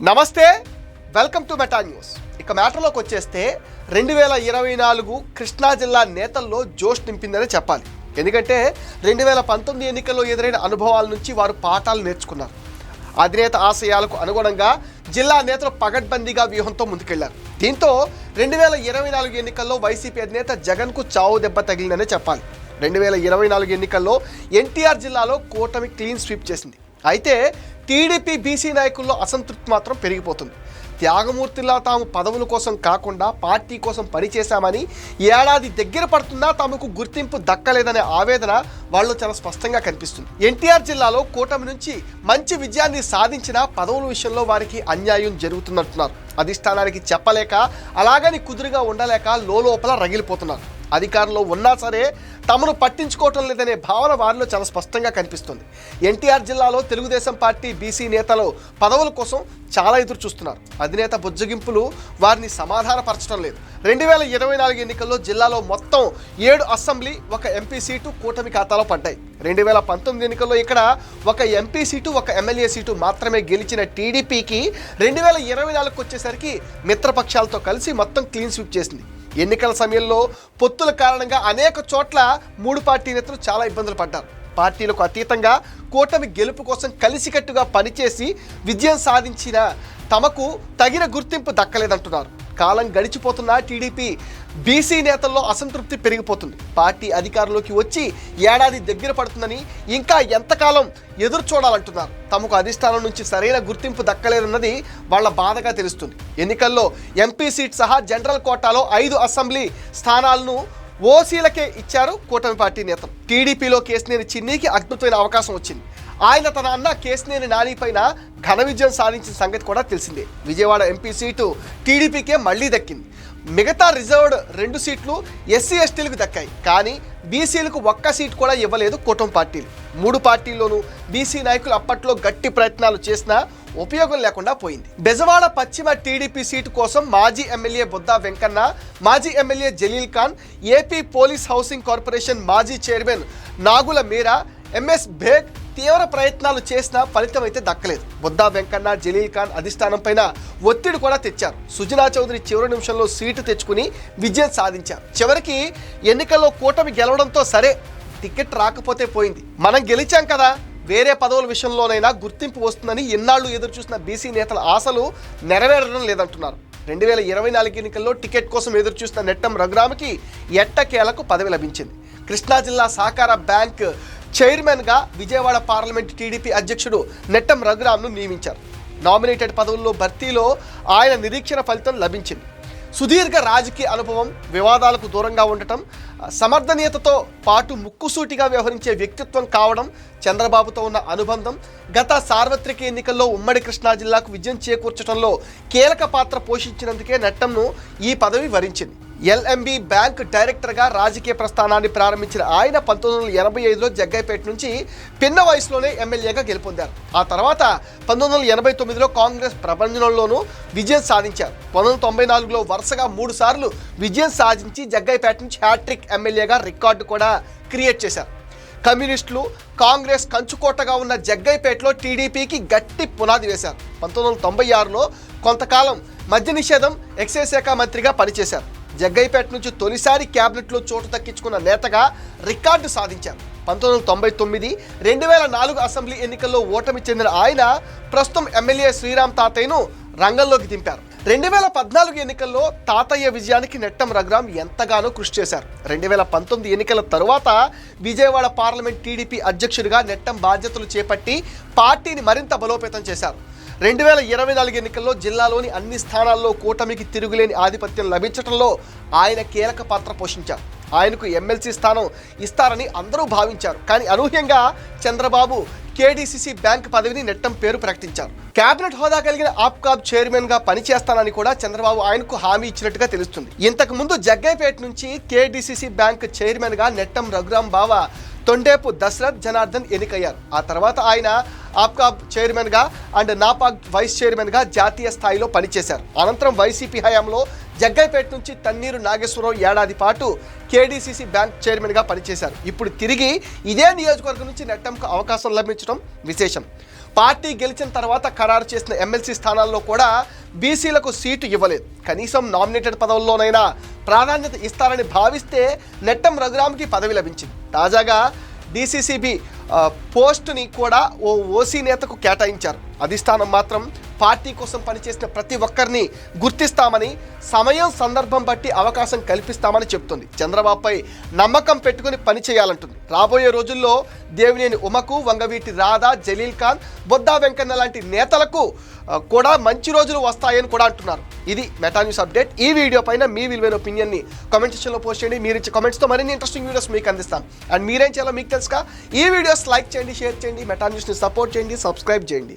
నమస్తే, welcome to meta news. ఇక మ్యాటర్లోకి వచ్చేస్తే 2024 కృష్ణా జిల్లా నేతల్లో జోష్ నింపిందనే చెప్పాలి. ఎందుకంటే 2019 ఎన్నికల్లో ఎదురైన అనుభవాల నుంచి వారు పాఠాలు నేర్చుకున్నారు. అధినేత ఆశయాలకు అనుగుణంగా జిల్లా నేతలు పగడ్బందీగా వ్యూహంతో ముందుకెళ్లారు. దీంతో 2024 ఎన్నికల్లో వైసీపీ అధినేత జగన్కు చావు దెబ్బ తగిలిందనే చెప్పాలి. 2024 ఎన్నికల్లో ఎన్టీఆర్ జిల్లాలో కూటమి క్లీన్ స్వీప్ చేసింది. అయితే టీడీపీ బీసీ నాయకుల్లో అసంతృప్తి మాత్రం పెరిగిపోతుంది. త్యాగమూర్తిలా తాము పదవుల కోసం కాకుండా పార్టీ కోసం పనిచేశామని, ఏడాది దగ్గర పడుతున్నా తమకు గుర్తింపు దక్కలేదనే ఆవేదన వాళ్ళు చాలా స్పష్టంగా కనిపిస్తుంది. ఎన్టీఆర్ జిల్లాలో కూటమి నుంచి మంచి విజయాన్ని సాధించిన పదవుల విషయంలో వారికి అన్యాయం జరుగుతున్నట్టున్నారు. అధిష్టానానికి చెప్పలేక, అలాగని కుదురుగా ఉండలేక లోపల రగిలిపోతున్నారు. అధికారంలో ఉన్నా సరే తమను పట్టించుకోవటం లేదనే భావన వారిలో చాలా స్పష్టంగా కనిపిస్తుంది. ఎన్టీఆర్ జిల్లాలో తెలుగుదేశం పార్టీ బీసీ నేతలు పదవుల కోసం చాలా ఎదురు చూస్తున్నారు. అధినేత బుజ్జగింపులు వారిని సమాధానపరచడం లేదు. 2024 ఎన్నికల్లో జిల్లాలో మొత్తం 7 అసెంబ్లీ, 1 ఎంపీ సీటు కూటమి ఖాతాలో పడ్డాయి. 2019 ఎన్నికల్లో ఇక్కడ 1 ఎంపీ సీటు, 1 ఎమ్మెల్యే సీటు మాత్రమే గెలిచిన టీడీపీకి 2024కి వచ్చేసరికి మిత్రపక్షాలతో కలిసి మొత్తం క్లీన్ స్వీప్ చేసింది. ఎన్నికల సమయంలో పొత్తుల కారణంగా అనేక చోట్ల 3 పార్టీ నేతలు చాలా ఇబ్బందులు పడ్డారు. పార్టీలకు అతీతంగా కూటమి గెలుపు కోసం కలిసికట్టుగా పనిచేసి విజయం సాధించిన తమకు తగిన గుర్తింపు దక్కలేదంటున్నారు. కాలం గడిచిపోతున్న టీడీపీ బీసీ నేతల్లో అసంతృప్తి పెరిగిపోతుంది. పార్టీ అధికారంలోకి వచ్చి ఏడాది దగ్గర పడుతుందని, ఇంకా ఎంతకాలం ఎదురు చూడాలంటున్నారు. తమకు అధిష్టానం నుంచి సరైన గుర్తింపు దక్కలేదన్నది వాళ్ళ బాధగా తెలుస్తుంది. ఎన్నికల్లో ఎంపీ సీట్ సహా జనరల్ కోటాలో 5 అసెంబ్లీ స్థానాలను ఓసీలకే ఇచ్చారు కూటమి పార్టీ నేతలు. టీడీపీలో కేసినేని చిన్నికి అద్భుతమైన అవకాశం వచ్చింది. ఆయన తన అన్న కేసినేని నాని పైన ఘన విజయం సాధించిన సంగతి కూడా తెలిసిందే. విజయవాడ ఎంపీ సీటు టీడీపీకే మళ్లీ దక్కింది. మిగతా రిజర్వ్డ్ 2 సీట్లు ఎస్సీ ఎస్టీలకు దక్కాయి. కానీ బీసీలకు 1 సీటు కూడా ఇవ్వలేదు కూటమి పార్టీలు. 3 పార్టీల్లోనూ బీసీ నాయకులు అప్పట్లో గట్టి ప్రయత్నాలు చేసినా ఉపయోగం లేకుండా పోయింది. బెజవాడ పశ్చిమ టీడీపీ సీటు కోసం మాజీ ఎమ్మెల్యే బొద్దా వెంకన్న, మాజీ MLA Jaleel Khan, AP police housing corporation మాజీ చైర్మన్ నాగుల మీరా, ఎంఎస్ బేగ్ తీవ్ర ప్రయత్నాలు చేసినా ఫలితం అయితే దక్కలేదు. బొద్దా వెంకన్న, జలీల్ ఖాన్ అధిష్టానం పైన ఒత్తిడి కూడా తెచ్చారు. సుజనా చౌదరి చివరి నిమిషంలో సీటు తెచ్చుకుని విజయం సాధించారు. చివరికి ఎన్నికల్లో కూటమి గెలవడంతో సరే టికెట్ రాకపోతే పోయింది, మనం గెలిచాం కదా, వేరే పదవుల విషయంలోనైనా గుర్తింపు వస్తుందని ఎన్నాళ్ళు ఎదురు చూసిన బీసీ నేతల ఆశలు నెరవేరడం లేదంటున్నారు. 2024 ఎన్నికల్లో టికెట్ కోసం ఎదురు చూసిన నెట్టం రఘురామకి ఎట్టకేలకు పదవి లభించింది. కృష్ణా జిల్లా సహకార బ్యాంక్ చైర్మన్గా విజయవాడ పార్లమెంట్ టీడీపీ అధ్యక్షుడు నెట్టం రఘురామ్ను నియమించారు. నామినేటెడ్ పదవుల్లో భర్తీలో ఆయన నిరీక్షణ ఫలితం లభించింది. సుదీర్ఘ రాజకీయ అనుభవం, వివాదాలకు దూరంగా ఉండటం, సమర్థనీయతతో పాటు ముక్కుసూటిగా వ్యవహరించే వ్యక్తిత్వం కావడం, చంద్రబాబుతో ఉన్న అనుబంధం గత సార్వత్రిక ఎన్నికల్లో ఉమ్మడి కృష్ణా జిల్లాకు విజయం చేకూర్చడంలో కీలక పాత్ర పోషించినందుకే నెట్టంను ఈ పదవి వరించింది. ఎల్ఎంబి బ్యాంక్ డైరెక్టర్గా రాజకీయ ప్రస్థానాన్ని ప్రారంభించిన ఆయన 1985లో జగ్గైపేట నుంచి పిన్న వయసులోనే ఎమ్మెల్యేగా గెలుపొందారు. ఆ తర్వాత 1989లో కాంగ్రెస్ ప్రభంజనంలోనూ విజయం సాధించారు. 1994లో వరుసగా 3 సార్లు విజయం సాధించి జగ్గైపేట నుంచి హ్యాట్రిక్ ఎమ్మెల్యేగా రికార్డు కూడా క్రియేట్ చేశారు. కమ్యూనిస్టులు, కాంగ్రెస్ కంచుకోటగా ఉన్న జగ్గైపేటలో టీడీపీకి గట్టి పునాది వేశారు. 1996లో కొంతకాలం మద్య నిషేధం, ఎక్సైజ్ శాఖ మంత్రిగా పనిచేశారు. జగ్గైపేట నుంచి తొలిసారి క్యాబినెట్లో చోటు దక్కించుకున్న నేతగా రికార్డు సాధించారు. 1999, 2004 అసెంబ్లీ ఎన్నికల్లో ఓటమి చెందిన ఆయన ప్రస్తుతం ఎమ్మెల్యే శ్రీరామ్ తాతయ్యను రంగంలోకి దింపారు. 2014 ఎన్నికల్లో తాతయ్య విజయానికి నెట్టం రఘురామ్ ఎంతగానో కృషి చేశారు. 2019 ఎన్నికల తరువాత విజయవాడ పార్లమెంట్ టీడీపీ అధ్యక్షుడిగా నెట్టం బాధ్యతలు చేపట్టి పార్టీని మరింత బలోపేతం చేశారు. 2024 ఎన్నికల్లో జిల్లాలోని అన్ని స్థానాల్లో కూటమికి తిరుగులేని ఆధిపత్యం లభించడంలో ఆయన కీలక పాత్ర పోషించారు. ఆయనకు ఎమ్మెల్సీ స్థానం ఇస్తారని అందరూ భావించారు. కానీ అనూహ్యంగా చంద్రబాబు కేడీసీసీ బ్యాంక్ పదవిని నెట్టం పేరు ప్రకటించారు. కేబినెట్ హోదా కలిగిన ఆప్కాబ్ చైర్మన్గా పనిచేస్తానని కూడా చంద్రబాబు ఆయనకు హామీ ఇచ్చినట్టుగా తెలుస్తుంది. ఇంతకు ముందు జగ్గైపేట నుంచి కేడీసీసీ బ్యాంక్ చైర్మన్గా నెట్టం రఘురామ్ బావ తొండేపు దశరథ్ జనార్దన్ ఎన్నికయ్యారు. ఆ తర్వాత ఆయన ఆప్కాబ్ చైర్మన్గా అండ్ నాపాక్ వైస్ చైర్మన్గా జాతీయ స్థాయిలో పనిచేశారు. అనంతరం వైసీపీ హయాంలో జగ్గైపేట నుంచి తన్నీరు నాగేశ్వరరావు ఏడాది పాటు కేడీసీసీ బ్యాంక్ చైర్మన్గా పనిచేశారు. ఇప్పుడు తిరిగి ఇదే నియోజకవర్గం నుంచి నెట్టంకు అవకాశం లభించడం విశేషం. పార్టీ గెలిచిన తర్వాత ఖరారు చేసిన ఎమ్మెల్సీ స్థానాల్లో కూడా బీసీలకు సీటు ఇవ్వలేదు. కనీసం నామినేటెడ్ పదవుల్లోనైనా ప్రాధాన్యత ఇస్తారని భావిస్తే నెట్టం రఘురామ్కి పదవి లభించింది. తాజాగా డీసీసీబీ పోస్టుని కూడా ఓ ఓసీ నేతకు కేటాయించారు. అధిష్టానం మాత్రం పార్టీ కోసం పనిచేసిన ప్రతి ఒక్కరిని గుర్తిస్తామని, సమయం సందర్భం బట్టి అవకాశం కల్పిస్తామని చెప్తుంది. చంద్రబాబుపై నమ్మకం పెట్టుకుని పనిచేయాలంటుంది. రాబోయే రోజుల్లో దేవినేని ఉమకు, వంగవీటి రాధా, జలీల్ ఖాన్, బొద్దా వెంకన్న లాంటి నేతలకు కూడా మంచి రోజులు వస్తాయని కూడా అంటున్నారు. ఇది మెటా న్యూస్ అప్డేట్. ఈ వీడియో పైన మీ విలువైన ఒపీనియన్ని కామెంట్ సెక్షన్లో పోస్ట్ చేయండి. మీరు ఇచ్చే కామెంట్స్తో మరిన్ని ఇంట్రెస్టింగ్ వీడియోస్ మీకు అందిస్తాం. అండ్ మీరేం చేయాలో మీకు తెలుసుగా, ఈ వీడియోస్ లైక్ చేయండి, షేర్ చేయండి, మెటా న్యూస్ని సపోర్ట్ చేయండి, సబ్స్క్రైబ్ చేయండి.